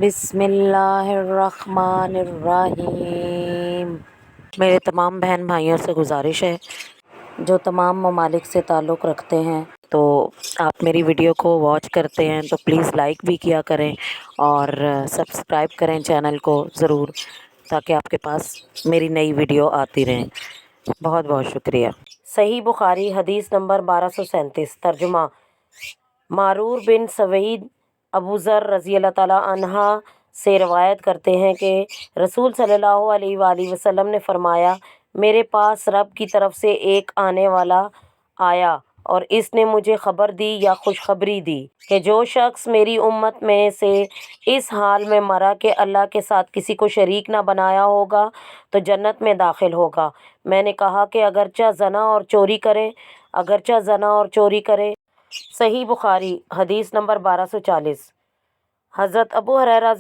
بسم اللہ الرحمن الرحیم۔ میرے تمام بہن بھائیوں سے گزارش ہے جو تمام ممالک سے تعلق رکھتے ہیں تو آپ میری ویڈیو کو واچ کرتے ہیں تو پلیز لائک بھی کیا کریں اور سبسکرائب کریں چینل کو ضرور، تاکہ آپ کے پاس میری نئی ویڈیو آتی رہیں۔ بہت بہت شکریہ۔ صحیح بخاری حدیث نمبر 1237۔ ترجمہ: معرور بن سوید ابو ذر رضی اللہ تعالیٰ عنہ سے روایت کرتے ہیں کہ رسول صلی اللہ علیہ وآلہ وسلم نے فرمایا، میرے پاس رب کی طرف سے ایک آنے والا آیا اور اس نے مجھے خبر دی یا خوشخبری دی کہ جو شخص میری امت میں سے اس حال میں مرا کہ اللہ کے ساتھ کسی کو شریک نہ بنایا ہوگا تو جنت میں داخل ہوگا۔ میں نے کہا کہ اگرچہ زنا اور چوری کرے۔ صحیح بخاری حدیث نمبر 1240۔ حضرت ابو ہریرہ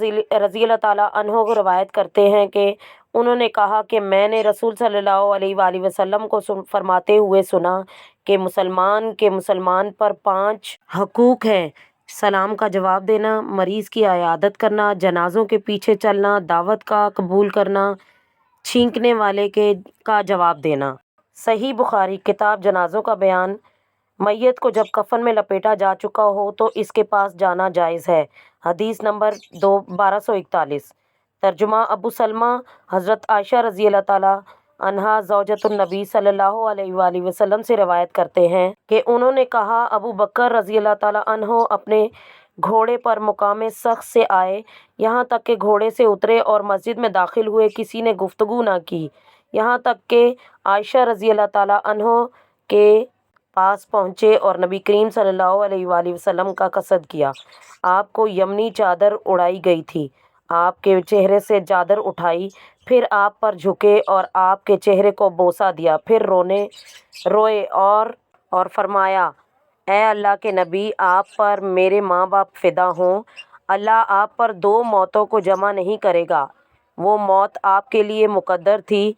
رضی اللہ تعالیٰ عنہ کو روایت کرتے ہیں کہ انہوں نے کہا کہ میں نے رسول صلی اللہ علیہ وآلہ وسلم کو فرماتے ہوئے سنا کہ مسلمان پر 5 حقوق ہیں: سلام کا جواب دینا، مریض کی عیادت کرنا، جنازوں کے پیچھے چلنا، دعوت کا قبول کرنا، چھینکنے والے کا جواب دینا۔ صحیح بخاری کتاب جنازوں کا بیان۔ میت کو جب کفن میں لپیٹا جا چکا ہو تو اس کے پاس جانا جائز ہے۔ حدیث نمبر 1241۔ ترجمہ: ابو سلمہ حضرت عائشہ رضی اللہ تعالیٰ عنہا زوجۃ النبی صلی اللہ علیہ وآلہ وسلم سے روایت کرتے ہیں کہ انہوں نے کہا، ابو بکر رضی اللہ تعالیٰ عنہ اپنے گھوڑے پر مقام سخت سے آئے، یہاں تک کہ گھوڑے سے اترے اور مسجد میں داخل ہوئے، کسی نے گفتگو نہ کی، یہاں تک کہ عائشہ رضی اللہ تعالیٰ عنہ کے پاس پہنچے اور نبی کریم صلی اللہ علیہ وآلہ وسلم کا قصد کیا۔ آپ کو یمنی چادر اڑائی گئی تھی، آپ کے چہرے سے چادر اٹھائی، پھر آپ پر جھکے اور آپ کے چہرے کو بوسہ دیا، پھر روئے اور فرمایا، اے اللہ کے نبی، آپ پر میرے ماں باپ فدا ہوں، اللہ آپ پر 2 موتوں کو جمع نہیں کرے گا، وہ موت آپ کے لیے مقدر تھی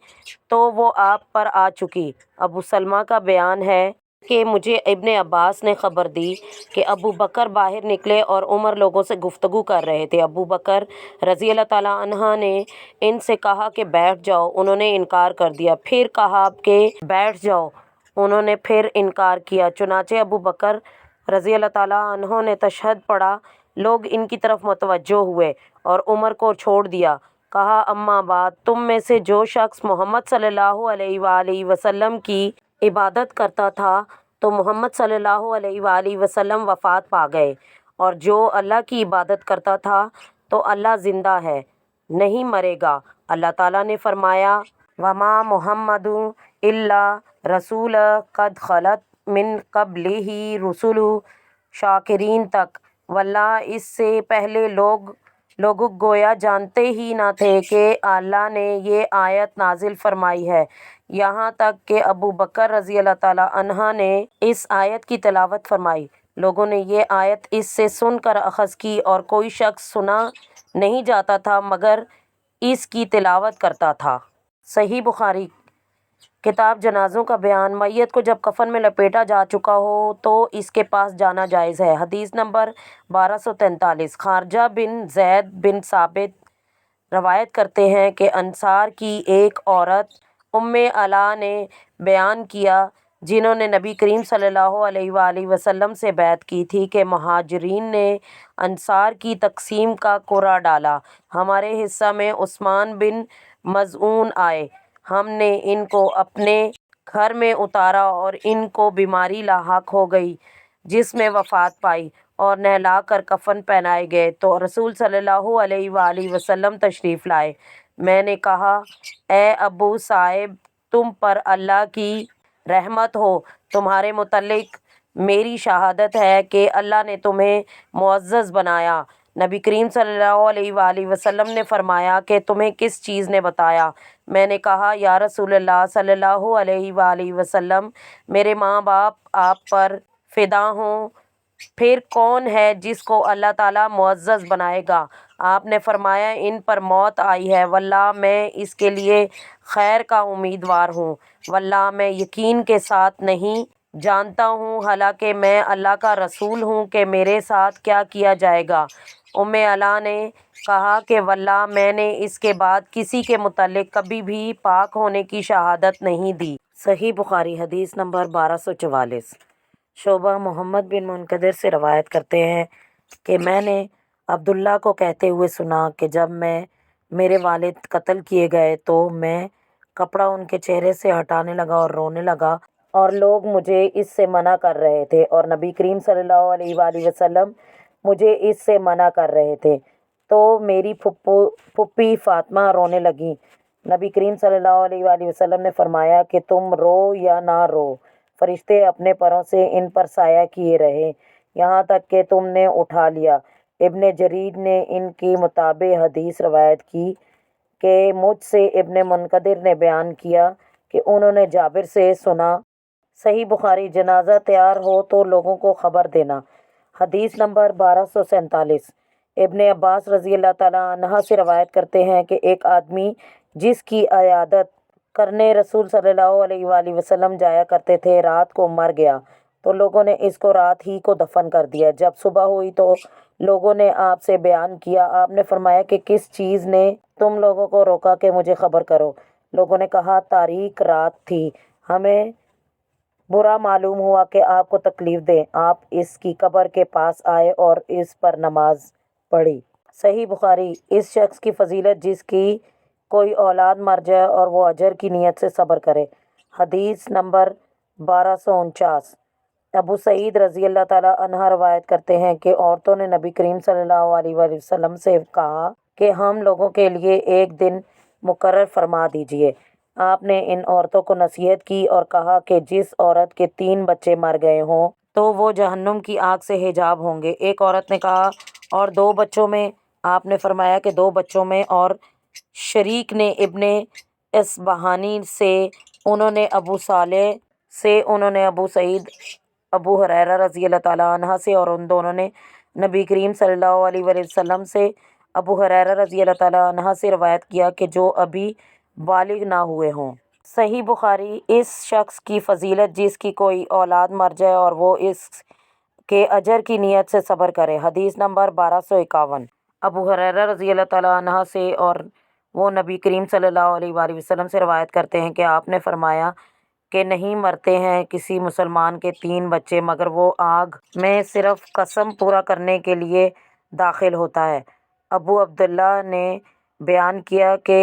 تو وہ آپ پر آ چکی۔ ابو سلمہ کا بیان ہے کہ مجھے ابن عباس نے خبر دی کہ ابو بکر باہر نکلے اور عمر لوگوں سے گفتگو کر رہے تھے۔ ابو بکر رضی اللہ تعالیٰ عنہ نے ان سے کہا کہ بیٹھ جاؤ، انہوں نے انکار کر دیا، پھر کہا کہ بیٹھ جاؤ، انہوں نے پھر انکار کیا، چنانچہ ابو بکر رضی اللہ تعالیٰ عنہ نے تشہد پڑھا، لوگ ان کی طرف متوجہ ہوئے اور عمر کو چھوڑ دیا۔ کہا، اما بعد، تم میں سے جو شخص محمد صلی اللہ علیہ وآلہ وسلم کی عبادت کرتا تھا تو محمد صلی اللہ علیہ وآلہ وسلم وفات پا گئے، اور جو اللہ کی عبادت کرتا تھا تو اللہ زندہ ہے، نہیں مرے گا۔ اللہ تعالیٰ نے فرمایا، وما محمد الا رسول قد خلت من قبلہ رسل شاکرین تک، واللہ اس سے پہلے لوگ گویا جانتے ہی نہ تھے کہ اللہ نے یہ آیت نازل فرمائی ہے، یہاں تک کہ ابو بکر رضی اللہ تعالیٰ عنہ نے اس آیت کی تلاوت فرمائی۔ لوگوں نے یہ آیت اس سے سن کر اخذ کی اور کوئی شخص سنا نہیں جاتا تھا مگر اس کی تلاوت کرتا تھا۔ صحیح بخاری کتاب جنازوں کا بیان۔ میت کو جب کفن میں لپیٹا جا چکا ہو تو اس کے پاس جانا جائز ہے۔ حدیث نمبر 1243۔ خارجہ بن زید بن ثابت روایت کرتے ہیں کہ انصار کی ایک عورت ام علا نے بیان کیا، جنہوں نے نبی کریم صلی اللہ علیہ وآلہ وسلم سے بیعت کی تھی کہ مہاجرین نے انصار کی تقسیم کا قرعہ ڈالا، ہمارے حصہ میں عثمان بن مظعون آئے، ہم نے ان کو اپنے گھر میں اتارا اور ان کو بیماری لاحق ہو گئی جس میں وفات پائی، اور نہلا کر کفن پہنائے گئے تو رسول صلی اللہ علیہ وآلہ وسلم تشریف لائے۔ میں نے کہا، اے ابو صاحب، تم پر اللہ کی رحمت ہو، تمہارے متعلق میری شہادت ہے کہ اللہ نے تمہیں معزز بنایا۔ نبی کریم صلی اللہ علیہ وآلہ وسلم نے فرمایا کہ تمہیں کس چیز نے بتایا؟ میں نے کہا، یا رسول اللہ صلی اللہ علیہ وآلہ وسلم، میرے ماں باپ آپ پر فدا ہوں، پھر کون ہے جس کو اللہ تعالیٰ معزز بنائے گا؟ آپ نے فرمایا، ان پر موت آئی ہے، واللہ میں اس کے لیے خیر کا امیدوار ہوں، واللہ میں یقین کے ساتھ نہیں جانتا ہوں، حالانکہ میں اللہ کا رسول ہوں، کہ میرے ساتھ کیا کیا جائے گا۔ علا نے کہا کہ واللہ میں نے اس کے بعد کسی کے متعلق کبھی بھی پاک ہونے کی شہادت نہیں دی۔ صحیح بخاری حدیث نمبر 1244۔ شعبہ محمد بن منکدر سے روایت کرتے ہیں کہ میں نے عبداللہ کو کہتے ہوئے سنا کہ جب میرے والد قتل کیے گئے تو میں کپڑا ان کے چہرے سے ہٹانے لگا اور رونے لگا، اور لوگ مجھے اس سے منع کر رہے تھے، اور نبی کریم صلی اللہ علیہ وآلہ وسلم مجھے اس سے منع کر رہے تھے۔ تو میری پھوپھی فاطمہ رونے لگی۔ نبی کریم صلی اللہ علیہ وآلہ وسلم نے فرمایا کہ تم رو یا نہ رو، فرشتے اپنے پروں سے ان پر سایہ کیے رہے یہاں تک کہ تم نے اٹھا لیا۔ ابن جریر نے ان کی مطابق حدیث روایت کی کہ مجھ سے ابن منکدر نے بیان کیا کہ انہوں نے جابر سے سنا۔ صحیح بخاری جنازہ تیار ہو تو لوگوں کو خبر دینا۔ حدیث نمبر 1247۔ ابن عباس رضی اللہ تعالیٰ عنہ سے روایت کرتے ہیں کہ ایک آدمی جس کی عیادت کرنے رسول صلی اللہ علیہ وآلہ وسلم جایا کرتے تھے رات کو مر گیا، تو لوگوں نے اس کو رات ہی کو دفن کر دیا۔ جب صبح ہوئی تو لوگوں نے آپ سے بیان کیا۔ آپ نے فرمایا کہ کس چیز نے تم لوگوں کو روکا کہ مجھے خبر کرو؟ لوگوں نے کہا تاریک رات تھی، ہمیں برا معلوم ہوا کہ آپ کو تکلیف دیں۔ آپ اس کی قبر کے پاس آئے اور اس پر نماز پڑھی۔ صحیح بخاری۔ اس شخص کی فضیلت جس کی کوئی اولاد مر جائے اور وہ اجر کی نیت سے صبر کرے۔ حدیث نمبر 1249۔ ابو سعید رضی اللہ تعالیٰ عنہ روایت کرتے ہیں کہ عورتوں نے نبی کریم صلی اللہ علیہ وآلہ وسلم سے کہا کہ ہم لوگوں کے لیے ایک دن مقرر فرما دیجیے۔ آپ نے ان عورتوں کو نصیحت کی اور کہا کہ جس عورت کے 3 بچے مر گئے ہوں تو وہ جہنم کی آگ سے حجاب ہوں گے۔ ایک عورت نے کہا اور 2 بچوں میں؟ آپ نے فرمایا کہ 2 بچوں میں۔ اور شریک نے ابن اصبہانی سے، انہوں نے ابو صالح سے، انہوں نے ابو سعید ابو ہریرہ رضی اللہ تعالیٰ عنہ سے، اور ان دونوں نے نبی کریم صلی اللہ علیہ وآلہ وسلم سے ابو ہریرہ رضی اللہ تعالیٰ عنہ سے روایت کیا کہ جو ابھی بالغ نہ ہوئے ہوں۔ صحیح بخاری۔ اس شخص کی فضیلت جس کی کوئی اولاد مر جائے اور وہ اس کے اجر کی نیت سے صبر کرے۔ حدیث نمبر 1251۔ ابو ہریرہ رضی اللہ تعالیٰ عنہ سے، اور وہ نبی کریم صلی اللہ علیہ وآلہ وسلم سے روایت کرتے ہیں کہ آپ نے فرمایا کہ نہیں مرتے ہیں کسی مسلمان کے 3 بچے مگر وہ آگ میں صرف قسم پورا کرنے کے لیے داخل ہوتا ہے۔ ابو عبداللہ نے بیان کیا کہ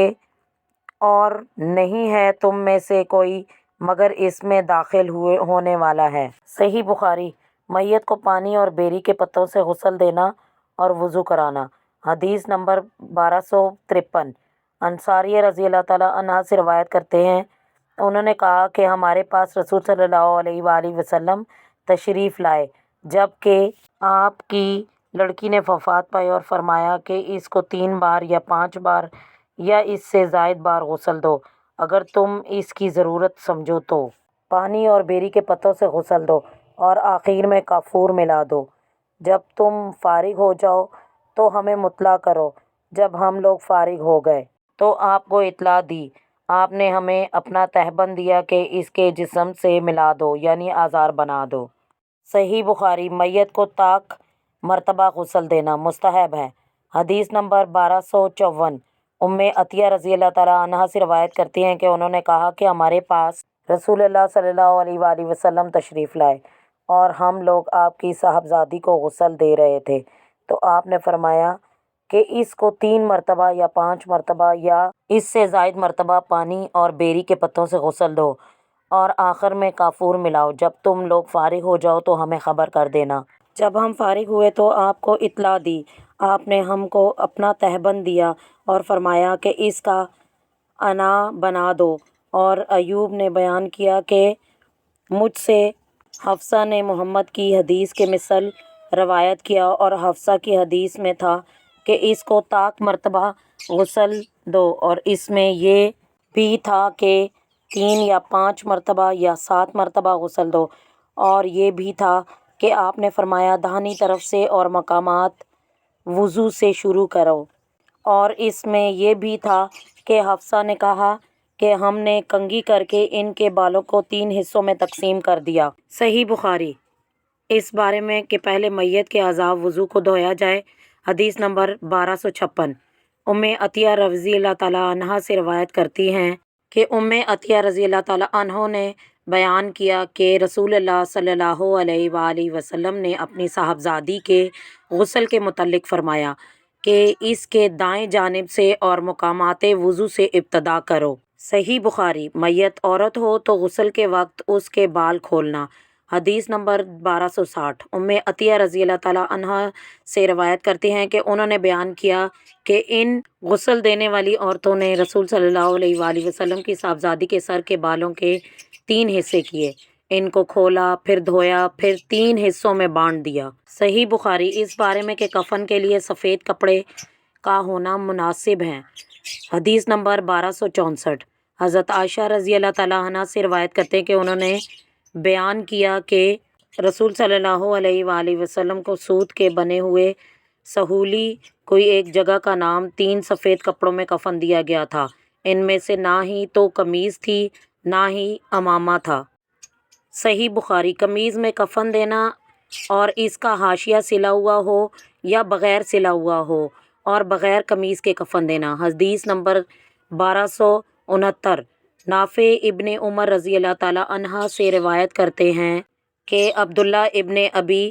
اور نہیں ہے تم میں سے کوئی مگر اس میں داخل ہونے والا ہے۔ صحیح بخاری۔ میت کو پانی اور بیری کے پتوں سے غسل دینا اور وضو کرانا۔ حدیث نمبر 1253۔ انصاری رضی اللہ تعالیٰ عنہ سے روایت کرتے ہیں، انہوں نے کہا کہ ہمارے پاس رسول صلی اللہ علیہ وآلہ وسلم تشریف لائے جب کہ آپ کی لڑکی نے وفات پائی، اور فرمایا کہ اس کو 3 بار یا 5 بار یا اس سے زائد بار غسل دو، اگر تم اس کی ضرورت سمجھو تو پانی اور بیری کے پتوں سے غسل دو، اور آخر میں کافور ملا دو۔ جب تم فارغ ہو جاؤ تو ہمیں مطلع کرو۔ جب ہم لوگ فارغ ہو گئے تو آپ کو اطلاع دی۔ آپ نے ہمیں اپنا تہبند دیا کہ اس کے جسم سے ملا دو، یعنی آزار بنا دو۔ صحیح بخاری۔ میت کو طاق مرتبہ غسل دینا مستحب ہے۔ حدیث نمبر 1254۔ ام عطیہ رضی اللہ تعالیٰ عنہ سے روایت کرتی ہیں کہ انہوں نے کہا کہ ہمارے پاس رسول اللہ صلی اللہ علیہ وآلہ وسلم تشریف لائے اور ہم لوگ آپ کی صاحبزادی کو غسل دے رہے تھے، تو آپ نے فرمایا کہ اس کو 3 مرتبہ یا 5 مرتبہ یا اس سے زائد مرتبہ پانی اور بیری کے پتوں سے غسل دو، اور آخر میں کافور ملاؤ۔ جب تم لوگ فارغ ہو جاؤ تو ہمیں خبر کر دینا۔ جب ہم فارغ ہوئے تو آپ کو اطلاع دی۔ آپ نے ہم کو اپنا تہبند دیا اور فرمایا کہ اس کا انا بنا دو۔ اور ایوب نے بیان کیا کہ مجھ سے حفصہ نے محمد کی حدیث کے مثل روایت کیا، اور حفصہ کی حدیث میں تھا کہ اس کو طاق مرتبہ غسل دو، اور اس میں یہ بھی تھا کہ 3 یا 5 مرتبہ یا 7 مرتبہ غسل دو، اور یہ بھی تھا کہ آپ نے فرمایا داہنی طرف سے اور مقامات وضو سے شروع کرو، اور اس میں یہ بھی تھا کہ حفصہ نے کہا کہ ہم نے کنگھی کر کے ان کے بالوں کو 3 حصوں میں تقسیم کر دیا۔ صحیح بخاری۔ اس بارے میں کہ پہلے میت کے اعضاء وضو کو دھویا جائے۔ حدیث نمبر 1256 ام عطیہ رضی اللہ تعالیٰ عنہ سے روایت کرتی ہیں کہ ام عطیہ رضی اللہ تعالیٰ عنہ نے بیان کیا کہ رسول اللہ صلی اللہ علیہ وآلہ وسلم نے اپنی صاحبزادی کے غسل کے متعلق فرمایا کہ اس کے دائیں جانب سے اور مقامات وضو سے ابتدا کرو۔ صحیح بخاری۔ میت عورت ہو تو غسل کے وقت اس کے بال کھولنا۔ حدیث نمبر 1260 ام عطیہ رضی اللہ تعالیٰ عنہ سے روایت کرتی ہیں کہ انہوں نے بیان کیا کہ ان غسل دینے والی عورتوں نے رسول صلی اللہ علیہ وآلہ وسلم کی صاحبزادی کے سر کے بالوں کے 3 حصے کیے، ان کو کھولا، پھر دھویا، پھر 3 حصوں میں بانٹ دیا۔ صحیح بخاری۔ اس بارے میں کہ کفن کے لیے سفید کپڑے کا ہونا مناسب ہے۔ حدیث نمبر 1264 حضرت عائشہ رضی اللہ تعالیٰ عنہ سے روایت کرتے ہیں کہ انہوں نے بیان کیا کہ رسول صلی اللہ علیہ وآلہ وسلم کو سوت کے بنے ہوئے سہولی کوئی ایک جگہ کا نام 3 سفید کپڑوں میں کفن دیا گیا تھا، ان میں سے نہ ہی تو قمیض تھی نہ ہی عمامہ تھا۔ صحیح بخاری۔ قمیض میں کفن دینا اور اس کا حاشیہ سلا ہوا ہو یا بغیر سلا ہوا ہو اور بغیر قمیض کے کفن دینا۔ حدیث نمبر 1269 نافع ابن عمر رضی اللہ تعالیٰ عنہ سے روایت کرتے ہیں کہ عبداللہ ابن ابی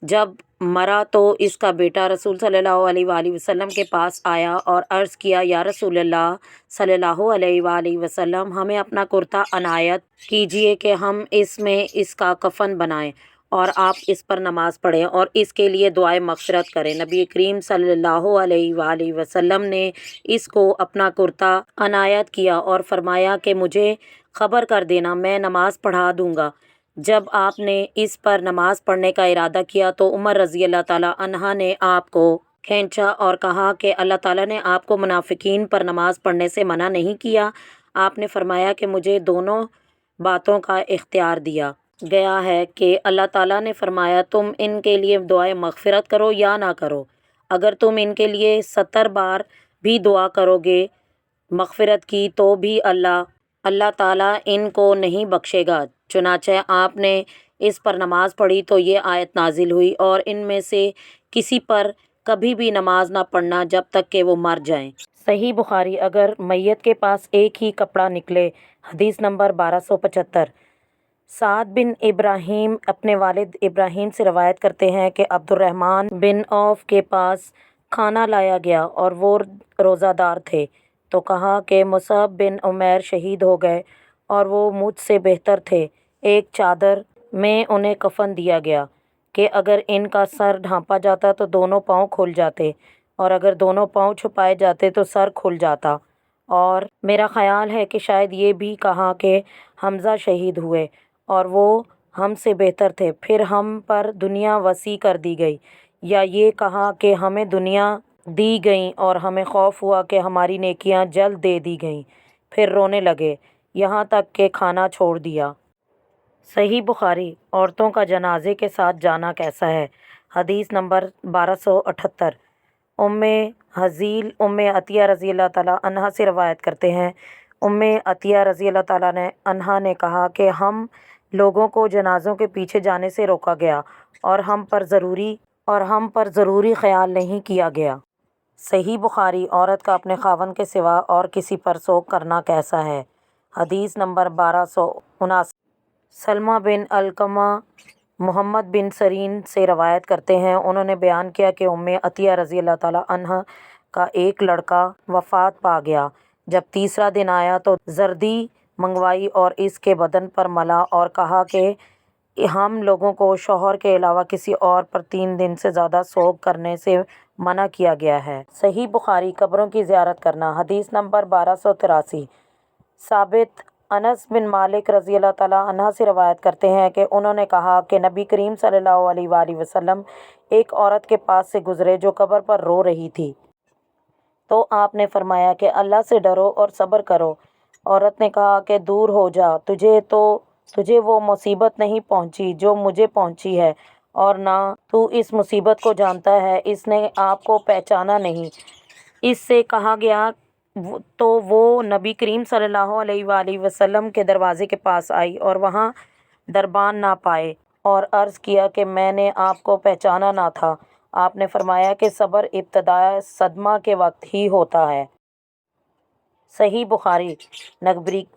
جب مرا تو اس کا بیٹا رسول صلی اللہ علیہ وآلہ وسلم کے پاس آیا اور عرض کیا، یا رسول اللہ صلی اللہ علیہ وآلہ وسلم، ہمیں اپنا کرتا عنایت کیجیے کہ ہم اس میں اس کا کفن بنائیں اور آپ اس پر نماز پڑھیں اور اس کے لیے دعائے مغفرت کریں۔ نبی کریم صلی اللہ علیہ وآلہ وسلم نے اس کو اپنا کرتا عنایت کیا اور فرمایا کہ مجھے خبر کر دینا، میں نماز پڑھا دوں گا۔ جب آپ نے اس پر نماز پڑھنے کا ارادہ کیا تو عمر رضی اللہ تعالیٰ عنہ نے آپ کو کھینچا اور کہا کہ اللہ تعالیٰ نے آپ کو منافقین پر نماز پڑھنے سے منع نہیں کیا؟ آپ نے فرمایا کہ مجھے دونوں باتوں کا اختیار دیا گیا ہے کہ اللہ تعالیٰ نے فرمایا تم ان کے لیے دعائے مغفرت کرو یا نہ کرو، اگر تم ان کے لیے 70 بار بھی دعا کرو گے مغفرت کی تو بھی اللہ تعالیٰ ان کو نہیں بخشے گا۔ چنانچہ آپ نے اس پر نماز پڑھی تو یہ آیت نازل ہوئی، اور ان میں سے کسی پر کبھی بھی نماز نہ پڑھنا جب تک کہ وہ مر جائیں۔ صحیح بخاری۔ اگر میت کے پاس ایک ہی کپڑا نکلے۔ حدیث نمبر 1275 سعد بن ابراہیم اپنے والد ابراہیم سے روایت کرتے ہیں کہ عبد الرحمن بن عوف کے پاس کھانا لایا گیا اور وہ روزہ دار تھے، تو کہا کہ مصعب بن عمیر شہید ہو گئے اور وہ مجھ سے بہتر تھے۔ ایک چادر میں انہیں کفن دیا گیا کہ اگر ان کا سر ڈھانپا جاتا تو دونوں پاؤں کھل جاتے، اور اگر دونوں پاؤں چھپائے جاتے تو سر کھل جاتا، اور میرا خیال ہے کہ شاید یہ بھی کہا کہ حمزہ شہید ہوئے اور وہ ہم سے بہتر تھے، پھر ہم پر دنیا وسیع کر دی گئی، یا یہ کہا کہ ہمیں دنیا دی گئیں اور ہمیں خوف ہوا کہ ہماری نیکیاں جلد دے دی گئیں، پھر رونے لگے یہاں تک کہ کھانا چھوڑ دیا۔ صحیح بخاری۔ عورتوں کا جنازے کے ساتھ جانا کیسا ہے؟ حدیث نمبر 1278 ام حزیل ام عطیہ رضی اللہ تعالیٰ عنہ سے روایت کرتے ہیں، ام عطیہ رضی اللہ تعالیٰ عنہ نے کہا کہ ہم لوگوں کو جنازوں کے پیچھے جانے سے روکا گیا اور ہم پر ضروری خیال نہیں کیا گیا۔ صحیح بخاری۔ عورت کا اپنے خاوند کے سوا اور کسی پر سوگ کرنا کیسا ہے؟ حدیث نمبر 1279 سلمہ بن علقمہ محمد بن سرین سے روایت کرتے ہیں، انہوں نے بیان کیا کہ ام عطیہ رضی اللہ تعالیٰ عنہ کا ایک لڑکا وفات پا گیا۔ جب تیسرا دن آیا تو زردی منگوائی اور اس کے بدن پر ملا اور کہا کہ ہم لوگوں کو شوہر کے علاوہ کسی اور پر 3 دن سے زیادہ سوگ کرنے سے منع کیا گیا ہے۔ صحیح بخاری۔ قبروں کی زیارت کرنا۔ حدیث نمبر 1283 ثابت انس بن مالک رضی اللہ تعالیٰ عنہ سے روایت کرتے ہیں کہ انہوں نے کہا کہ نبی کریم صلی اللہ علیہ وآلہ وسلم ایک عورت کے پاس سے گزرے جو قبر پر رو رہی تھی، تو آپ نے فرمایا کہ اللہ سے ڈرو اور صبر کرو۔ عورت نے کہا کہ دور ہو جا، تجھے وہ مصیبت نہیں پہنچی جو مجھے پہنچی ہے، اور نہ تو اس مصیبت کو جانتا ہے، اس نے آپ کو پہچانا نہیں۔ اس سے کہا گیا تو وہ نبی کریم صلی اللہ علیہ وآلہ وسلم کے دروازے کے پاس آئی اور وہاں دربان نہ پائے اور عرض کیا کہ میں نے آپ کو پہچانا نہ تھا، آپ نے فرمایا کہ صبر ابتدا صدمہ کے وقت ہی ہوتا ہے۔ صحیح بخاری۔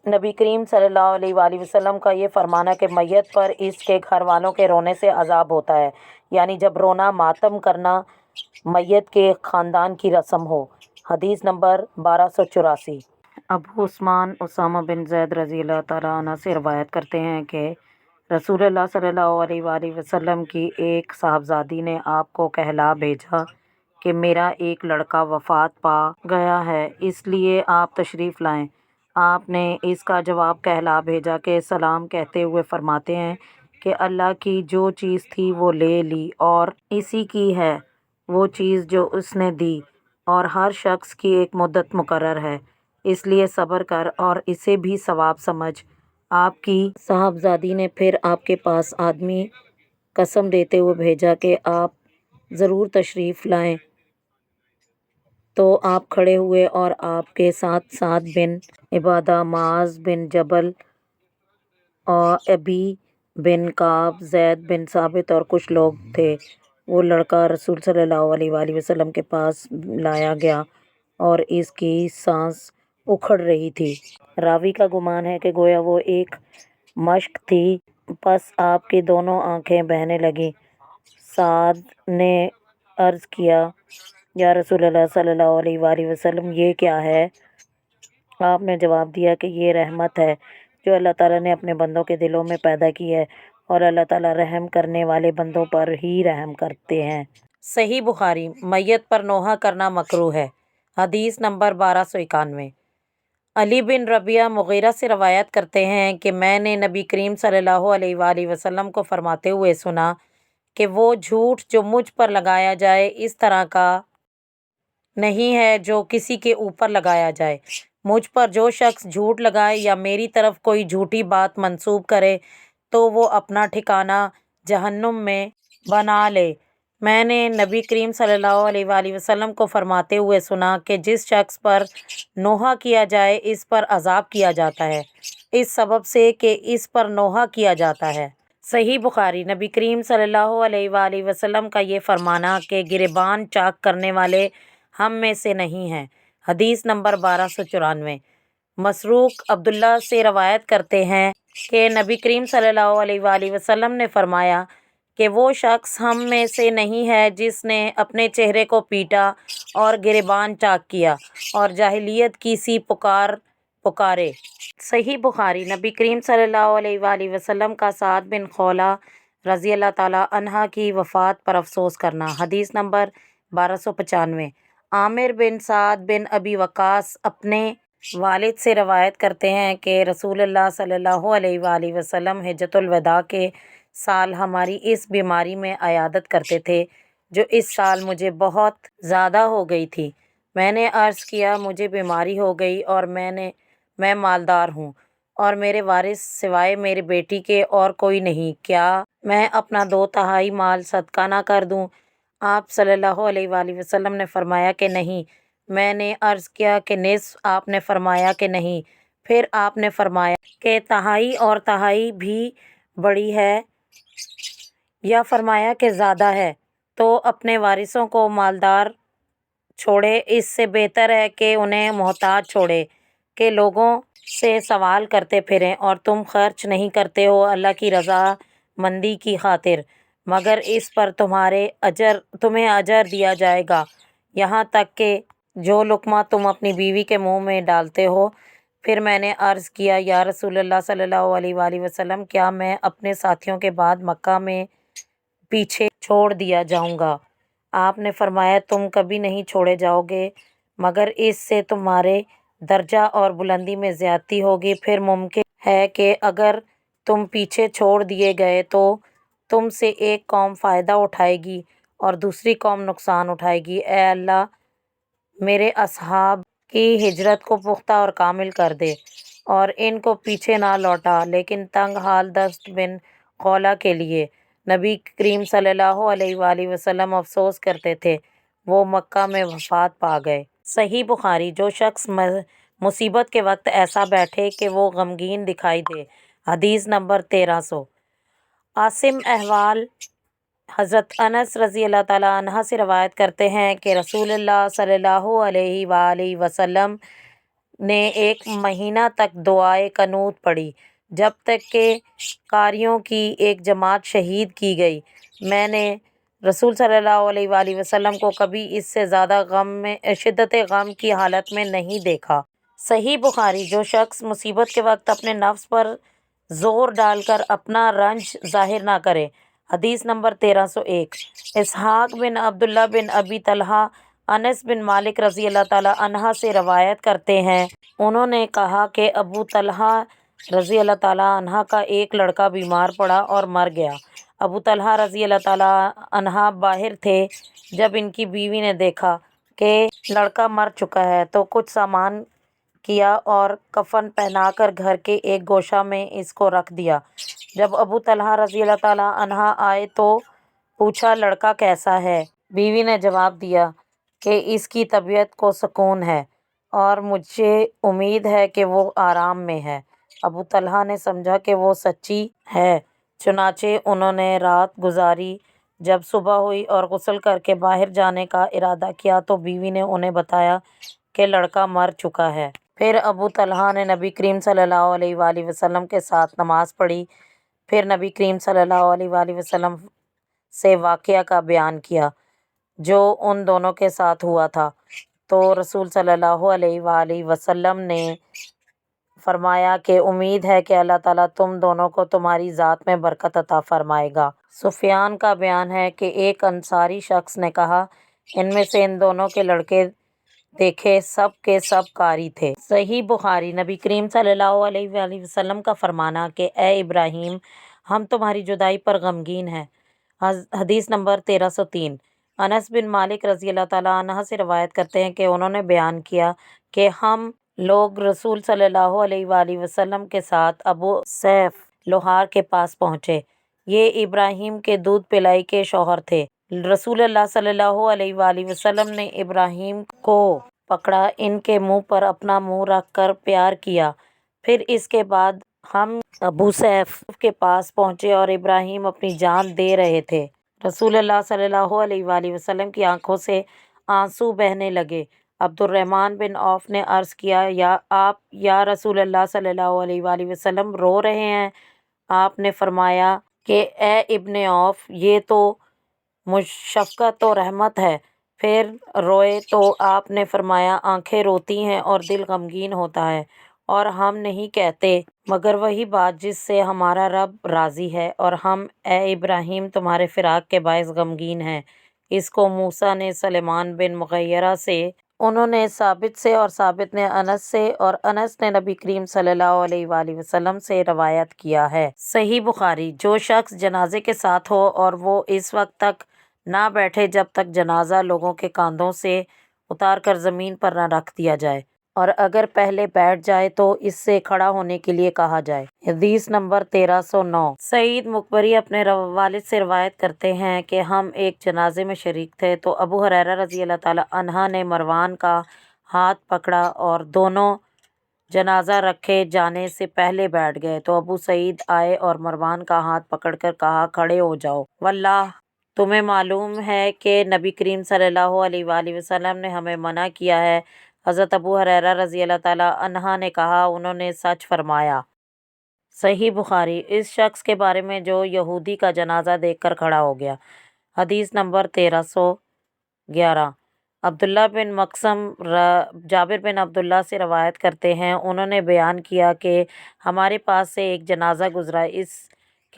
نبی کریم صلی اللہ علیہ وآلہ وسلم کا یہ فرمانا کہ میت پر اس کے گھر والوں کے رونے سے عذاب ہوتا ہے، یعنی جب رونا ماتم کرنا میت کے خاندان کی رسم ہو۔ حدیث نمبر 1284۔ ابو عثمان اسامہ بن زید رضی اللہ تعالیٰ عنہ سے روایت کرتے ہیں کہ رسول اللہ صلی اللہ علیہ وآلہ وسلم کی ایک صاحبزادی نے آپ کو کہلا بھیجا کہ میرا ایک لڑکا وفات پا گیا ہے، اس لیے آپ تشریف لائیں۔ آپ نے اس کا جواب کہلا بھیجا کہ سلام کہتے ہوئے فرماتے ہیں کہ اللہ کی جو چیز تھی وہ لے لی اور اسی کی ہے وہ چیز جو اس نے دی، اور ہر شخص کی ایک مدت مقرر ہے، اس لیے صبر کر اور اسے بھی ثواب سمجھ۔ آپ کی صاحبزادی نے پھر آپ کے پاس آدمی قسم دیتے ہوئے بھیجا کہ آپ ضرور تشریف لائیں، تو آپ کھڑے ہوئے اور آپ کے ساتھ سعد بن عبادہ، معاذ بن جبل اور ابی بن کعب، زید بن ثابت اور کچھ لوگ تھے۔ وہ لڑکا رسول صلی اللہ علیہ وآلہ وسلم کے پاس لایا گیا اور اس کی سانس اکھڑ رہی تھی۔ راوی کا گمان ہے کہ گویا وہ ایک مشق تھی، پس آپ کی دونوں آنکھیں بہنے لگیں۔ سعد نے عرض کیا، یا رسول اللہ صلی اللہ علیہ وآلہ وسلم، یہ کیا ہے؟ آپ نے جواب دیا کہ یہ رحمت ہے جو اللہ تعالیٰ نے اپنے بندوں کے دلوں میں پیدا کی ہے، اور اللہ تعالیٰ رحم کرنے والے بندوں پر ہی رحم کرتے ہیں۔ صحیح بخاری۔ میت پر نوحہ کرنا مکروہ ہے۔ حدیث نمبر 1291۔ علی بن ربیعہ مغیرہ سے روایت کرتے ہیں کہ میں نے نبی کریم صلی اللہ علیہ وآلہ وسلم کو فرماتے ہوئے سنا کہ وہ جھوٹ جو مجھ پر لگایا جائے اس طرح کا نہیں ہے جو کسی کے اوپر لگایا جائے۔ مجھ پر جو شخص جھوٹ لگائے یا میری طرف کوئی جھوٹی بات منسوب کرے تو وہ اپنا ٹھکانہ جہنم میں بنا لے۔ میں نے نبی کریم صلی اللہ علیہ وآلہ وسلم کو فرماتے ہوئے سنا کہ جس شخص پر نوحہ کیا جائے اس پر عذاب کیا جاتا ہے، اس سبب سے کہ اس پر نوحہ کیا جاتا ہے۔ صحیح بخاری۔ نبی کریم صلی اللہ علیہ وآلہ وسلم کا یہ فرمانا کہ گریبان چاک کرنے والے ہم میں سے نہیں ہیں۔ حدیث نمبر 1294۔ مسروق عبداللہ سے روایت کرتے ہیں کہ نبی کریم صلی اللہ علیہ وآلہ وسلم نے فرمایا کہ وہ شخص ہم میں سے نہیں ہے جس نے اپنے چہرے کو پیٹا اور گریبان چاک کیا اور جاہلیت کی سی پکارے۔ صحیح بخاری۔ نبی کریم صلی اللہ علیہ وآلہ وسلم کا سعد بن خولہ رضی اللہ تعالیٰ عنہ کی وفات پر افسوس کرنا۔ حدیث نمبر 1295۔ عامر بن سعد بن ابی وقاص اپنے والد سے روایت کرتے ہیں کہ رسول اللہ صلی اللہ علیہ وآلہ وسلم حجۃ الوداع کے سال ہماری اس بیماری میں عیادت کرتے تھے جو اس سال مجھے بہت زیادہ ہو گئی تھی۔ میں نے عرض کیا، مجھے بیماری ہو گئی اور میں مالدار ہوں اور میرے وارث سوائے میری بیٹی کے اور کوئی نہیں، کیا میں اپنا 2/3 مال صدقہ نہ کر دوں؟ آپ صلی اللہ علیہ وآلہ وسلم نے فرمایا کہ نہیں۔ میں نے عرض کیا کہ نصف؟ آپ نے فرمایا کہ نہیں۔ پھر آپ نے فرمایا کہ 1/3 اور 1/3 بھی بڑی ہے، یا فرمایا کہ زیادہ ہے؟ تو اپنے وارثوں کو مالدار چھوڑے، اس سے بہتر ہے کہ انہیں محتاج چھوڑے کہ لوگوں سے سوال کرتے پھریں، اور تم خرچ نہیں کرتے ہو اللہ کی رضا مندی کی خاطر، مگر اس پر تمہیں اجر دیا جائے گا، یہاں تک کہ جو لقمہ تم اپنی بیوی کے منہ میں ڈالتے ہو۔ پھر میں نے عرض کیا، یا رسول اللہ صلی اللہ علیہ وآلہ وسلم، کیا میں اپنے ساتھیوں کے بعد مکہ میں پیچھے چھوڑ دیا جاؤں گا؟ آپ نے فرمایا، تم کبھی نہیں چھوڑے جاؤ گے، مگر اس سے تمہارے درجہ اور بلندی میں زیادتی ہوگی۔ پھر ممکن ہے کہ اگر تم پیچھے چھوڑ دیے گئے تو تم سے ایک قوم فائدہ اٹھائے گی اور دوسری قوم نقصان اٹھائے گی۔ اے اللہ، میرے اصحاب کی ہجرت کو پختہ اور کامل کر دے اور ان کو پیچھے نہ لوٹا۔ لیکن تنگ حال دست بن خولہ کے لیے نبی کریم صلی اللہ علیہ وآلہ وسلم افسوس کرتے تھے، وہ مکہ میں وفات پا گئے۔ صحیح بخاری۔ جو شخص مصیبت کے وقت ایسا بیٹھے کہ وہ غمگین دکھائی دے۔ حدیث نمبر 1300۔ عاصم احوال حضرت انس رضی اللہ تعالیٰ عنہ سے روایت کرتے ہیں کہ رسول اللہ صلی اللہ علیہ وآلہ وسلم نے ایک مہینہ تک دعائے قنوت پڑھی جب تک کہ قاریوں کی ایک جماعت شہید کی گئی۔ میں نے رسول صلی اللہ علیہ وآلہ وسلم کو کبھی اس سے زیادہ شدت غم کی حالت میں نہیں دیکھا۔ صحیح بخاری۔ جو شخص مصیبت کے وقت اپنے نفس پر زور ڈال کر اپنا رنج ظاہر نہ کرے۔ حدیث نمبر 1301۔ اسحاق بن عبداللہ بن ابی طلحہ انس بن مالک رضی اللہ تعالیٰ عنہ سے روایت کرتے ہیں، انہوں نے کہا کہ ابو طلحہ رضی اللہ تعالیٰ عنہ کا ایک لڑکا بیمار پڑا اور مر گیا۔ ابو طلحہ رضی اللہ تعالیٰ عنہ باہر تھے۔ جب ان کی بیوی نے دیکھا کہ لڑکا مر چکا ہے تو کچھ سامان کیا اور کفن پہنا کر گھر کے ایک گوشہ میں اس کو رکھ دیا۔ جب ابو طلحہ رضی اللہ تعالیٰ عنہ آئے تو پوچھا لڑکا کیسا ہے؟ بیوی نے جواب دیا کہ اس کی طبیعت کو سکون ہے اور مجھے امید ہے کہ وہ آرام میں ہے۔ ابو طلحہ نے سمجھا کہ وہ سچی ہے، چنانچہ انہوں نے رات گزاری۔ جب صبح ہوئی اور غسل کر کے باہر جانے کا ارادہ کیا تو بیوی نے انہیں بتایا کہ لڑکا مر چکا ہے۔ پھر ابو طلحہ نے نبی کریم صلی اللہ علیہ وآلہ وسلم کے ساتھ نماز پڑھی، پھر نبی کریم صلی اللہ علیہ وآلہ وسلم سے واقعہ کا بیان کیا جو ان دونوں کے ساتھ ہوا تھا، تو رسول صلی اللہ علیہ وآلہ وسلم نے فرمایا کہ امید ہے کہ اللہ تعالیٰ تم دونوں کو تمہاری ذات میں برکت عطا فرمائے گا۔ سفیان کا بیان ہے کہ ایک انصاری شخص نے کہا، ان میں سے ان دونوں کے لڑکے دیکھے، سب کے سب قاری تھے۔ صحیح بخاری۔ نبی کریم صلی اللہ علیہ وآلہ وسلم کا فرمانا کہ اے ابراہیم ہم تمہاری جدائی پر غمگین ہیں۔ حدیث نمبر 1303۔ انس بن مالک رضی اللہ تعالیٰ عنہ سے روایت کرتے ہیں کہ انہوں نے بیان کیا کہ ہم لوگ رسول صلی اللہ علیہ وآلہ وسلم کے ساتھ ابو سیف لوہار کے پاس پہنچے۔ یہ ابراہیم کے دودھ پلائی کے شوہر تھے۔ رسول اللہ صلی اللہ علیہ وآلہ وسلم نے ابراہیم کو پکڑا، ان کے منہ پر اپنا منہ رکھ کر پیار کیا۔ پھر اس کے بعد ہم ابو سیف کے پاس پہنچے اور ابراہیم اپنی جان دے رہے تھے۔ رسول اللہ صلی اللہ علیہ وآلہ وسلم کی آنکھوں سے آنسو بہنے لگے۔ عبد الرحمن بن عوف نے عرض کیا، یا رسول اللہ صلی اللہ علیہ وآلہ وسلم رو رہے ہیں؟ آپ نے فرمایا کہ اے ابن عوف یہ تو شفقت و رحمت ہے، پھر روئے؟ تو آپ نے فرمایا آنکھیں روتی ہیں اور دل غمگین ہوتا ہے، اور ہم نہیں کہتے مگر وہی بات جس سے ہمارا رب راضی ہے، اور ہم اے ابراہیم تمہارے فراق کے باعث غمگین ہیں۔ اس کو موسیٰ نے سلیمان بن مغیرہ سے، انہوں نے ثابت سے، اور ثابت نے انس سے، اور انس نے نبی کریم صلی اللہ علیہ وآلہ وسلم سے روایت کیا ہے۔ صحیح بخاری۔ جو شخص جنازے کے ساتھ ہو اور وہ اس وقت تک نہ بیٹھے جب تک جنازہ لوگوں کے کاندھوں سے اتار کر زمین پر نہ رکھ دیا جائے، اور اگر پہلے بیٹھ جائے تو اس سے کھڑا ہونے کے لیے کہا جائے۔ حدیث نمبر 1309۔ سعید مقبری اپنے والد سے روایت کرتے ہیں کہ ہم ایک جنازے میں شریک تھے تو ابو ہریرہ رضی اللہ تعالیٰ عنہ نے مروان کا ہاتھ پکڑا اور دونوں جنازہ رکھے جانے سے پہلے بیٹھ گئے، تو ابو سعید آئے اور مروان کا ہاتھ پکڑ کر کہا، کھڑے ہو جاؤ، واللہ تمہیں معلوم ہے کہ نبی کریم صلی اللہ علیہ وآلہ وسلم نے ہمیں منع کیا ہے۔ حضرت ابو ہریرہ رضی اللہ تعالیٰ عنہ نے کہا، انہوں نے سچ فرمایا۔ صحیح بخاری۔ اس شخص کے بارے میں جو یہودی کا جنازہ دیکھ کر کھڑا ہو گیا۔ حدیث نمبر 1311۔ عبداللہ بن مقسم جابر بن عبداللہ سے روایت کرتے ہیں، انہوں نے بیان کیا کہ ہمارے پاس سے ایک جنازہ گزرا، اس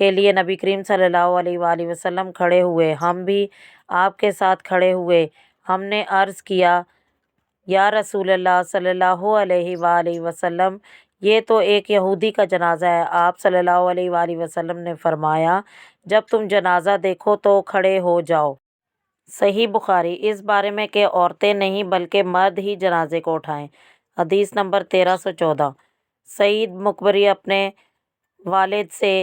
کے لیے نبی کریم صلی اللہ علیہ وآلہ وسلم کھڑے ہوئے، ہم بھی آپ کے ساتھ کھڑے ہوئے۔ ہم نے عرض کیا، یا رسول اللہ صلی اللہ علیہ وآلہ وسلم یہ تو ایک یہودی کا جنازہ ہے۔ آپ صلی اللہ علیہ وآلہ وسلم نے فرمایا، جب تم جنازہ دیکھو تو کھڑے ہو جاؤ۔ صحیح بخاری۔ اس بارے میں کہ عورتیں نہیں بلکہ مرد ہی جنازے کو اٹھائیں۔ حدیث نمبر 1314۔ سعید مقبری اپنے والد سے،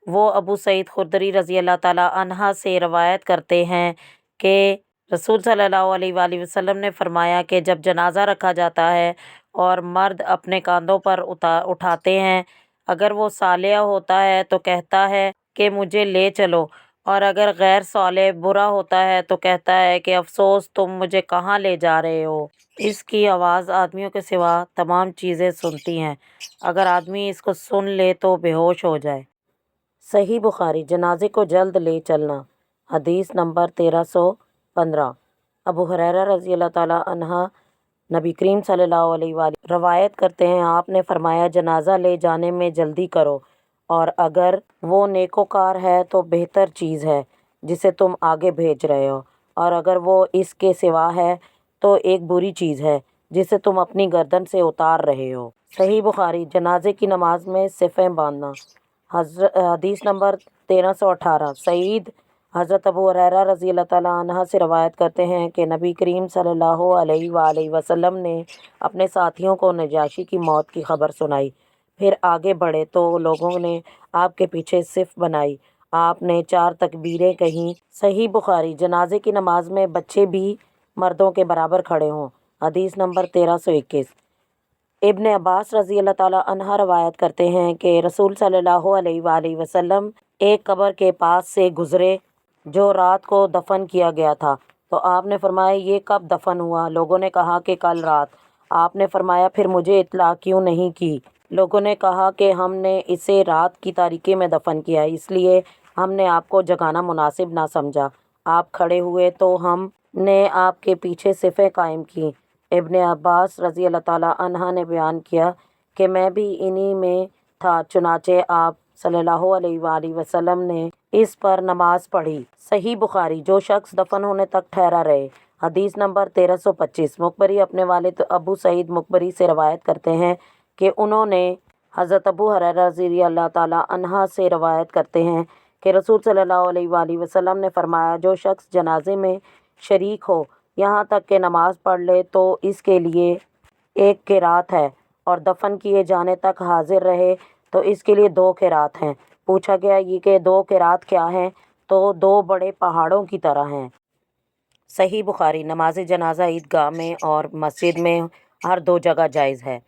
وہ ابو سعید خدری رضی اللہ تعالیٰ عنہ سے روایت کرتے ہیں کہ رسول صلی اللہ علیہ وآلہ وسلم نے فرمایا کہ جب جنازہ رکھا جاتا ہے اور مرد اپنے کاندھوں پر اٹھاتے ہیں، اگر وہ صالح ہوتا ہے تو کہتا ہے کہ مجھے لے چلو، اور اگر غیر صالح برا ہوتا ہے تو کہتا ہے کہ افسوس تم مجھے کہاں لے جا رہے ہو۔ اس کی آواز آدمیوں کے سوا تمام چیزیں سنتی ہیں، اگر آدمی اس کو سن لے تو بے ہوش ہو جائے۔ صحیح بخاری جنازے کو جلد لے چلنا، حدیث نمبر 1315۔ ابو ہریرہ رضی اللہ تعالیٰ عنہ نبی کریم صلی اللہ علیہ وآلہ روایت کرتے ہیں، آپ نے فرمایا جنازہ لے جانے میں جلدی کرو، اور اگر وہ نیکوکار ہے تو بہتر چیز ہے جسے تم آگے بھیج رہے ہو، اور اگر وہ اس کے سوا ہے تو ایک بری چیز ہے جسے تم اپنی گردن سے اتار رہے ہو۔ صحیح بخاری جنازے کی نماز میں صفیں باندھنا، حدیث نمبر 1318۔ سعید حضرت ابو ہریرہ رضی اللہ تعالیٰ عنہ سے روایت کرتے ہیں کہ نبی کریم صلی اللہ علیہ وآلہ وسلم نے اپنے ساتھیوں کو نجاشی کی موت کی خبر سنائی، پھر آگے بڑھے تو لوگوں نے آپ کے پیچھے صف بنائی، آپ نے 4 تکبیریں کہیں۔ صحیح بخاری جنازے کی نماز میں بچے بھی مردوں کے برابر کھڑے ہوں، حدیث نمبر 1321۔ ابن عباس رضی اللہ تعالیٰ عنہ روایت کرتے ہیں کہ رسول صلی اللہ علیہ وآلہ وسلم ایک قبر کے پاس سے گزرے جو رات کو دفن کیا گیا تھا، تو آپ نے فرمایا یہ کب دفن ہوا؟ لوگوں نے کہا کہ کل رات۔ آپ نے فرمایا پھر مجھے اطلاع کیوں نہیں کی؟ لوگوں نے کہا کہ ہم نے اسے رات کی تاریکی میں دفن کیا، اس لیے ہم نے آپ کو جگانا مناسب نہ سمجھا۔ آپ کھڑے ہوئے تو ہم نے آپ کے پیچھے صفیں قائم کیں۔ ابن عباس رضی اللہ تعالیٰ عنہ نے بیان کیا کہ میں بھی انہی میں تھا، چنانچہ آپ صلی اللہ علیہ وآلہ وسلم نے اس پر نماز پڑھی۔ صحیح بخاری جو شخص دفن ہونے تک ٹھہرا رہے، حدیث نمبر 1325۔ مقبری اپنے والد ابو سعید مقبری سے روایت کرتے ہیں کہ انہوں نے حضرت ابو ہریرہ رضی اللہ تعالیٰ عنہ سے روایت کرتے ہیں کہ رسول صلی اللہ علیہ وآلہ وسلم نے فرمایا جو شخص جنازے میں شریک ہو یہاں تک کہ نماز پڑھ لے تو اس کے لیے ایک قرات ہے، اور دفن کیے جانے تک حاضر رہے تو اس کے لیے 2 قرات ہیں۔ پوچھا گیا یہ کہ 2 قرات کیا ہیں؟ تو 2 بڑے پہاڑوں کی طرح ہیں۔ صحیح بخاری نماز جنازہ عیدگاہ میں اور مسجد میں ہر 2 جگہ جائز ہے،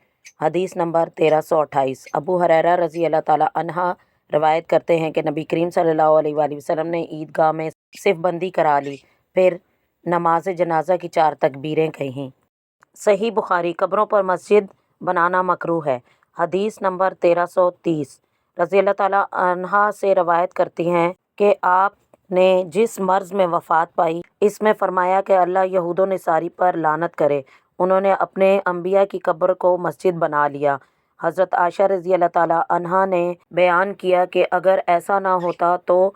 حدیث نمبر 1328۔ ابو ہریرہ رضی اللہ تعالیٰ عنہ روایت کرتے ہیں کہ نبی کریم صلی اللہ علیہ وآلہ وسلم نے عیدگاہ میں صف بندی کرا لی، پھر نماز جنازہ کی 4 تکبیریں کہیں۔ صحیح بخاری قبروں پر مسجد بنانا مکروہ ہے، حدیث نمبر 1330۔ رضی اللہ تعالیٰ عنہ سے روایت کرتی ہیں کہ آپ نے جس مرض میں وفات پائی اس میں فرمایا کہ اللہ یہود و نصاری پر لعنت کرے، انہوں نے اپنے انبیاء کی قبر کو مسجد بنا لیا۔ حضرت عائشہ رضی اللہ تعالیٰ عنہا نے بیان کیا کہ اگر ایسا نہ ہوتا تو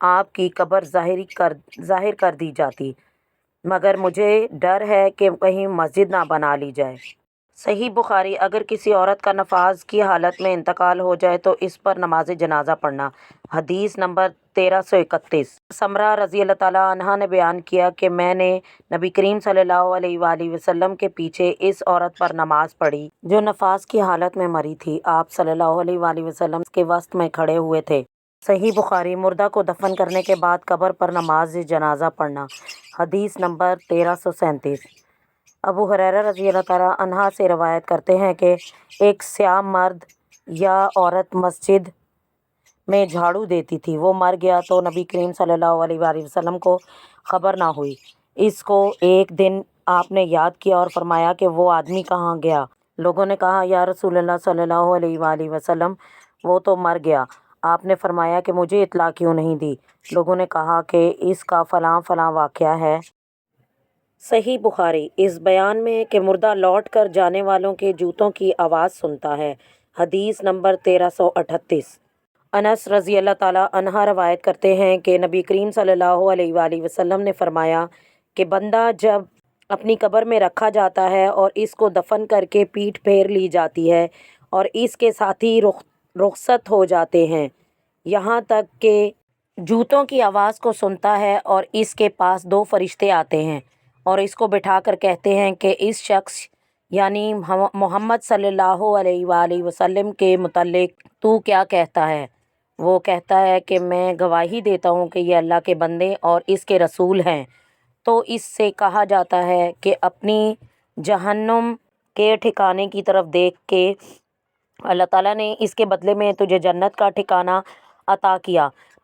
آپ کی قبر ظاہر کر دی جاتی، مگر مجھے ڈر ہے کہ کہیں مسجد نہ بنا لی جائے۔ صحیح بخاری اگر کسی عورت کا نفاذ کی حالت میں انتقال ہو جائے تو اس پر نماز جنازہ پڑھنا، حدیث نمبر 1331۔ سمرہ رضی اللہ تعالیٰ عنہ نے بیان کیا کہ میں نے نبی کریم صلی اللہ علیہ وآلہ وسلم کے پیچھے اس عورت پر نماز پڑھی جو نفاس کی حالت میں مری تھی، آپ صلی اللہ علیہ وآلہ وسلم کے وسط میں کھڑے ہوئے تھے۔ صحیح بخاری مردہ کو دفن کرنے کے بعد قبر پر نماز جنازہ پڑھنا، حدیث نمبر 1337۔ ابو ہریرہ رضی اللہ تعالیٰ عنہ سے روایت کرتے ہیں کہ ایک سیاہ مرد یا عورت مسجد میں جھاڑو دیتی تھی، وہ مر گیا تو نبی کریم صلی اللہ علیہ وآلہ وسلم کو خبر نہ ہوئی۔ اس کو ایک دن آپ نے یاد کیا اور فرمایا کہ وہ آدمی کہاں گیا؟ لوگوں نے کہا یا رسول اللہ صلی اللہ علیہ وآلہ وسلم وہ تو مر گیا۔ آپ نے فرمایا کہ مجھے اطلاع کیوں نہیں دی؟ لوگوں نے کہا کہ اس کا فلاں فلاں واقعہ ہے۔ صحیح بخاری اس بیان میں کہ مردہ لوٹ کر جانے والوں کے جوتوں کی آواز سنتا ہے، حدیث نمبر 1338۔ انس رضی اللہ تعالیٰ عنہ روایت کرتے ہیں کہ نبی کریم صلی اللہ علیہ وآلہ وسلم نے فرمایا کہ بندہ جب اپنی قبر میں رکھا جاتا ہے اور اس کو دفن کر کے پیٹھ پھیر لی جاتی ہے اور اس کے ساتھی رخصت ہو جاتے ہیں، یہاں تک کہ جوتوں کی آواز کو سنتا ہے اور اس کے پاس 2 فرشتے آتے ہیں اور اس کو بٹھا کر کہتے ہیں کہ اس شخص یعنی محمد صلی اللہ علیہ وآلہ وسلم کے متعلق تو کیا کہتا ہے؟ وہ کہتا ہے کہ میں گواہی دیتا ہوں کہ یہ اللہ کے بندے اور اس کے رسول ہیں۔ تو اس سے کہا جاتا ہے کہ اپنی جہنم کے ٹھکانے کی طرف دیکھ کے اللہ تعالیٰ نے اس کے بدلے میں تجھے جنت کا ٹھکانہ عطا کیا۔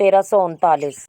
1339।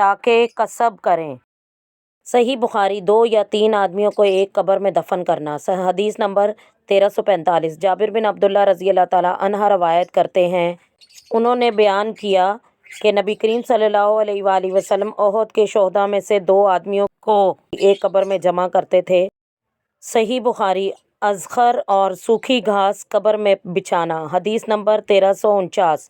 تاکہ کسب کریں۔ صحیح بخاری 2 یا 3 آدمیوں کو ایک قبر میں دفن کرنا۔ حدیث نمبر 1345 جابر بن عبداللہ رضی اللہ تعالیٰ عنہ روایت کرتے ہیں، انہوں نے بیان کیا کہ نبی کریم صلی اللہ علیہ وآلہ وسلم احد کے شہداء میں سے 2 آدمیوں کو ایک قبر میں جمع کرتے تھے۔ صحیح بخاری ازخر اور سوکھی گھاس قبر میں بچھانا۔ حدیث نمبر 1349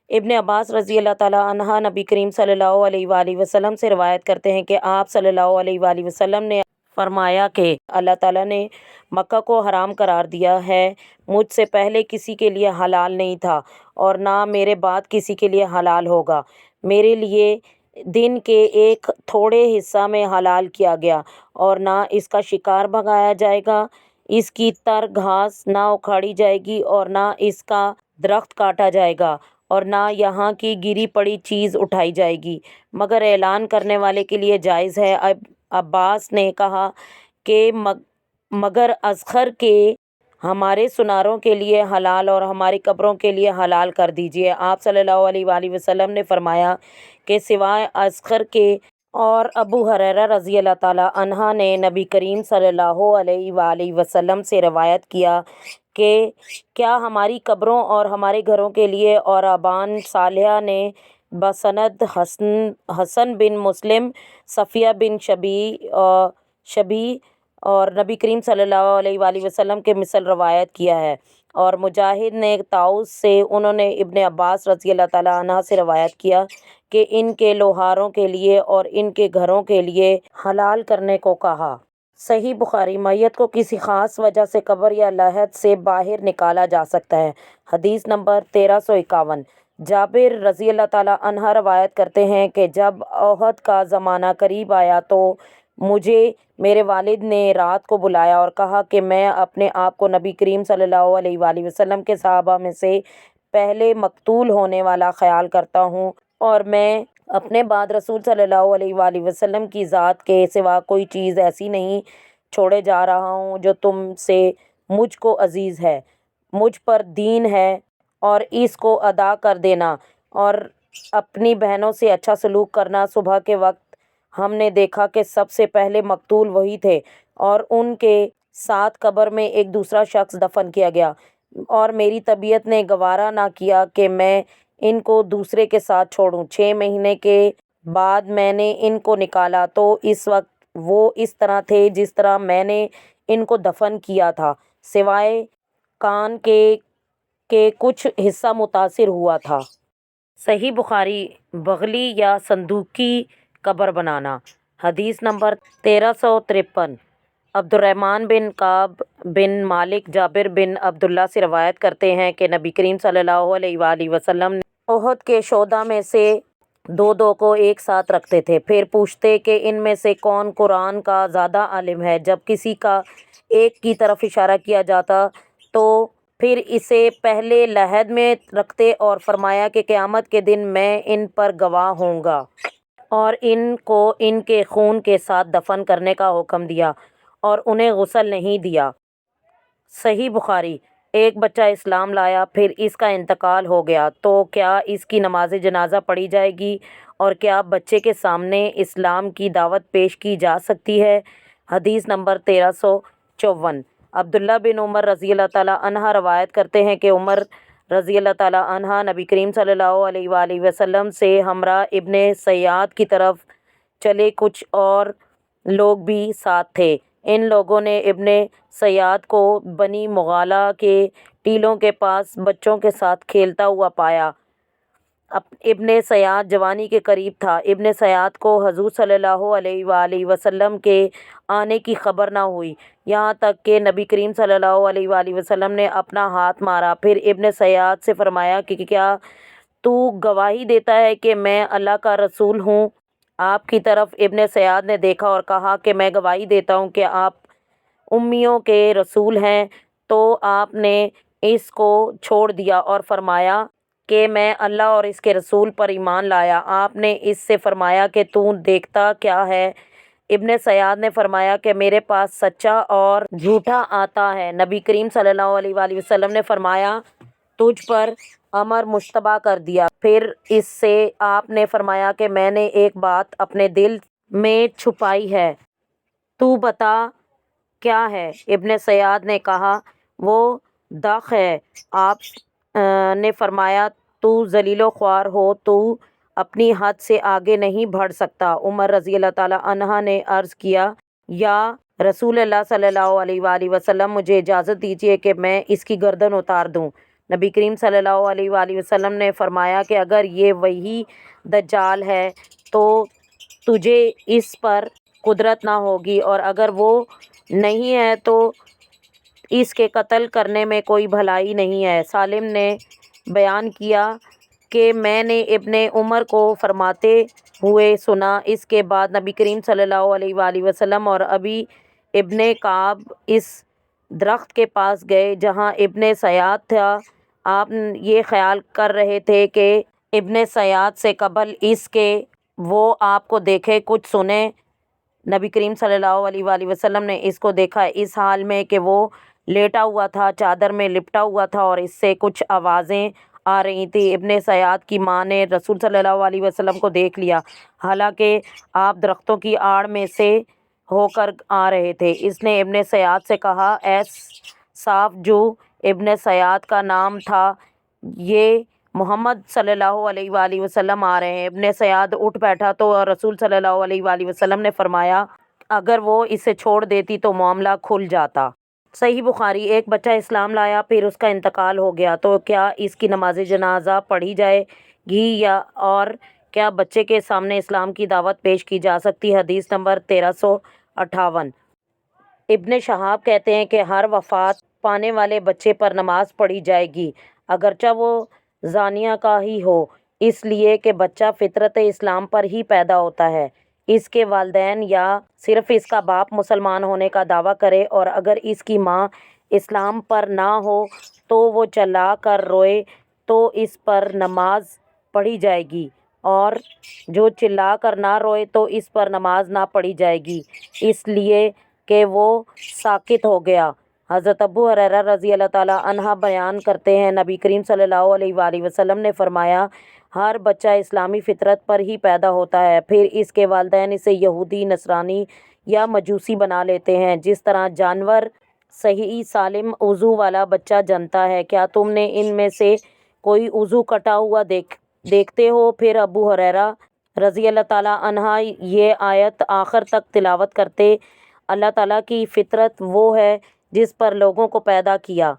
ابن عباس رضی اللہ تعالیٰ عنہ نبی کریم صلی اللہ علیہ وآلہ وسلم سے روایت کرتے ہیں کہ آپ صلی اللہ علیہ وآلہ وسلم نے فرمایا کہ اللہ تعالیٰ نے مکہ کو حرام قرار دیا ہے، مجھ سے پہلے کسی کے لیے حلال نہیں تھا اور نہ میرے بعد کسی کے لیے حلال ہوگا، میرے لیے دن کے ایک تھوڑے حصہ میں حلال کیا گیا اور نہ اس کا شکار بھگایا جائے گا، اس کی تر گھاس نہ اکھاڑی جائے گی اور نہ اس کا درخت کاٹا جائے گا اور نہ یہاں کی گری پڑی چیز اٹھائی جائے گی، مگر اعلان کرنے والے کے لیے جائز ہے۔ عباس نے کہا کہ مگر ازخر کے ہمارے سناروں کے لیے حلال اور ہماری قبروں کے لیے حلال کر دیجیے۔ آپ صلی اللہ علیہ وآلہ وسلم نے فرمایا کہ سوائے ازخر کے، اور ابو ہریرہ رضی اللہ تعالیٰ عنہ نے نبی کریم صلی اللہ علیہ وآلہ وسلم سے روایت کیا کہ کیا ہماری قبروں اور ہمارے گھروں کے لیے، اور ابان صالحہ نے بسند حسن بن مسلم صفیہ بن شبی اور نبی کریم صلی اللہ علیہ وآلہ وسلم کے مثل روایت کیا ہے، اور مجاہد نے طاؤس سے، انہوں نے ابن عباس رضی اللہ تعالیٰ عنہ سے روایت کیا کہ ان کے لوہاروں کے لیے اور ان کے گھروں کے لیے حلال کرنے کو کہا۔ صحیح بخاری میت کو کسی خاص وجہ سے قبر یا لحد سے باہر نکالا جا سکتا ہے۔ حدیث نمبر 1351 جابر رضی اللہ تعالیٰ عنہ روایت کرتے ہیں کہ جب احد کا زمانہ قریب آیا تو مجھے میرے والد نے رات کو بلایا اور کہا کہ میں اپنے آپ کو نبی کریم صلی اللہ علیہ وآلہ وسلم کے صحابہ میں سے پہلے مقتول ہونے والا خیال کرتا ہوں، اور میں اپنے بعد رسول صلی اللہ علیہ وآلہ وسلم کی ذات کے سوا کوئی چیز ایسی نہیں چھوڑے جا رہا ہوں جو تم سے مجھ کو عزیز ہے، مجھ پر دین ہے، اور اس کو ادا کر دینا اور اپنی بہنوں سے اچھا سلوک کرنا۔ صبح کے وقت ہم نے دیکھا کہ سب سے پہلے مقتول وہی تھے اور ان کے ساتھ قبر میں ایک دوسرا شخص دفن کیا گیا، اور میری طبیعت نے گوارا نہ کیا کہ میں ان کو دوسرے کے ساتھ چھوڑوں۔ 6 مہینے کے بعد میں نے ان کو نکالا تو اس وقت وہ اس طرح تھے جس طرح میں نے ان کو دفن کیا تھا، سوائے کان کے کچھ حصہ متاثر ہوا تھا۔ صحیح بخاری بغلی یا صندوقی قبر بنانا۔ حدیث نمبر 1353 عبد الرحمن بن کعب بن مالک جابر بن عبداللہ سے روایت کرتے ہیں کہ نبی کریم صلی اللہ علیہ وآلہ وسلم نے احد کے شہداء میں سے 2 کو ایک ساتھ رکھتے تھے، پھر پوچھتے کہ ان میں سے کون قرآن کا زیادہ عالم ہے۔ جب کسی کا ایک کی طرف اشارہ کیا جاتا تو پھر اسے پہلے لحد میں رکھتے اور فرمایا کہ قیامت کے دن میں ان پر گواہ ہوں گا، اور ان کو ان کے خون کے ساتھ دفن کرنے کا حکم دیا اور انہیں غسل نہیں دیا۔ صحیح بخاری ایک بچہ اسلام لایا، پھر اس کا انتقال ہو گیا تو کیا اس کی نماز جنازہ پڑھی جائے گی، اور کیا بچے کے سامنے اسلام کی دعوت پیش کی جا سکتی ہے؟ حدیث نمبر 1354 عبداللہ بن عمر رضی اللہ تعالیٰ عنہ روایت کرتے ہیں کہ عمر رضی اللہ تعالیٰ عنہ نبی کریم صلی اللہ علیہ وآلہ وسلم سے ہمراہ ابن سیاد کی طرف چلے، کچھ اور لوگ بھی ساتھ تھے۔ ان لوگوں نے ابن سیاد کو بنی مغالہ کے ٹیلوں کے پاس بچوں کے ساتھ کھیلتا ہوا پایا۔ ابن سیاد جوانی کے قریب تھا۔ ابن سیاد کو حضور صلی اللہ علیہ وآلہ وسلم کے آنے کی خبر نہ ہوئی، یہاں تک کہ نبی کریم صلی اللہ علیہ وآلہ وسلم نے اپنا ہاتھ مارا، پھر ابن سیاد سے فرمایا کہ کیا تو گواہی دیتا ہے کہ میں اللہ کا رسول ہوں؟ آپ کی طرف ابن سیاد نے دیکھا اور کہا کہ میں گواہی دیتا ہوں کہ آپ امیوں کے رسول ہیں۔ تو آپ نے اس کو چھوڑ دیا اور فرمایا کہ میں اللہ اور اس کے رسول پر ایمان لایا۔ آپ نے اس سے فرمایا کہ تو دیکھتا کیا ہے؟ ابن سیاد نے فرمایا کہ میرے پاس سچا اور جھوٹا آتا ہے۔ نبی کریم صلی اللہ علیہ وآلہ وسلم نے فرمایا تجھ پر امر مشتبہ کر دیا۔ پھر اس سے آپ نے فرمایا کہ میں نے ایک بات اپنے دل میں چھپائی ہے، تو بتا کیا ہے؟ ابن سیاد نے کہا وہ دخ ہے۔ آپ نے فرمایا تو ذلیل و خوار ہو، تو اپنی حد سے آگے نہیں بڑھ سکتا۔ عمر رضی اللہ تعالیٰ عنہ نے عرض کیا یا رسول اللہ صلی اللہ علیہ وآلہ وسلم، مجھے اجازت دیجیے کہ میں اس کی گردن اتار دوں۔ نبی کریم صلی اللہ علیہ وآلہ وسلم نے فرمایا کہ اگر یہ وہی دجال ہے تو تجھے اس پر قدرت نہ ہوگی، اور اگر وہ نہیں ہے تو اس کے قتل کرنے میں کوئی بھلائی نہیں ہے۔ سالم نے بیان کیا کہ میں نے ابن عمر کو فرماتے ہوئے سنا۔ اس کے بعد نبی کریم صلی اللہ علیہ وآلہ وسلم اور ابی ابن کعب اس درخت کے پاس گئے جہاں ابن سیاد تھا۔ آپ یہ خیال کر رہے تھے کہ ابن سیاد سے قبل اس کے وہ آپ کو دیکھے کچھ سنے۔ نبی کریم صلی اللہ علیہ وآلہ وسلم نے اس کو دیکھا اس حال میں کہ وہ لیٹا ہوا تھا، چادر میں لپٹا ہوا تھا اور اس سے کچھ آوازیں آ رہی تھیں۔ ابن سیاد کی ماں نے رسول صلی اللہ علیہ وسلم کو دیکھ لیا، حالانکہ آپ درختوں کی آڑ میں سے ہو کر آ رہے تھے۔ اس نے ابن سیاد سے کہا اے صاف جو ابن سیاد کا نام تھا، یہ محمد صلی اللہ علیہ وآلہ وسلم آ رہے ہیں۔ ابن سیاد اٹھ بیٹھا تو رسول صلی اللہ علیہ وآلہ وسلم نے فرمایا اگر وہ اسے چھوڑ دیتی تو معاملہ کھل جاتا۔ صحیح بخاری۔ ایک بچہ اسلام لایا، پھر اس کا انتقال ہو گیا تو کیا اس کی نماز جنازہ پڑھی جائے گی اور کیا بچے کے سامنے اسلام کی دعوت پیش کی جا سکتی؟ حدیث نمبر 1358۔ ابن شہاب کہتے ہیں کہ ہر وفات پانے والے بچے پر نماز پڑھی جائے گی، اگرچہ وہ زانیہ کا ہی ہو، اس لیے کہ بچہ فطرت اسلام پر ہی پیدا ہوتا ہے۔ اس کے والدین یا صرف اس کا باپ مسلمان ہونے کا دعویٰ کرے اور اگر اس کی ماں اسلام پر نہ ہو تو وہ چلا کر روئے تو اس پر نماز پڑھی جائے گی، اور جو چلا کر نہ روئے تو اس پر نماز نہ پڑھی جائے گی، اس لیے کہ وہ ساکت ہو گیا۔ حضرت ابو ہریرہ رضی اللہ تعالیٰ عنہ بیان کرتے ہیں نبی کریم صلی اللہ علیہ وآلہ وسلم نے فرمایا ہر بچہ اسلامی فطرت پر ہی پیدا ہوتا ہے، پھر اس کے والدین اسے یہودی، نصرانی یا مجوسی بنا لیتے ہیں، جس طرح جانور صحیح سالم عضو والا بچہ جنتا ہے۔ کیا تم نے ان میں سے کوئی عضو کٹا ہوا دیکھتے ہو؟ پھر ابو ہریرہ رضی اللہ تعالیٰ عنہ یہ آیت آخر تک تلاوت کرتے اللہ تعالیٰ کی فطرت وہ ہے جس پر لوگوں کو پیدا کیا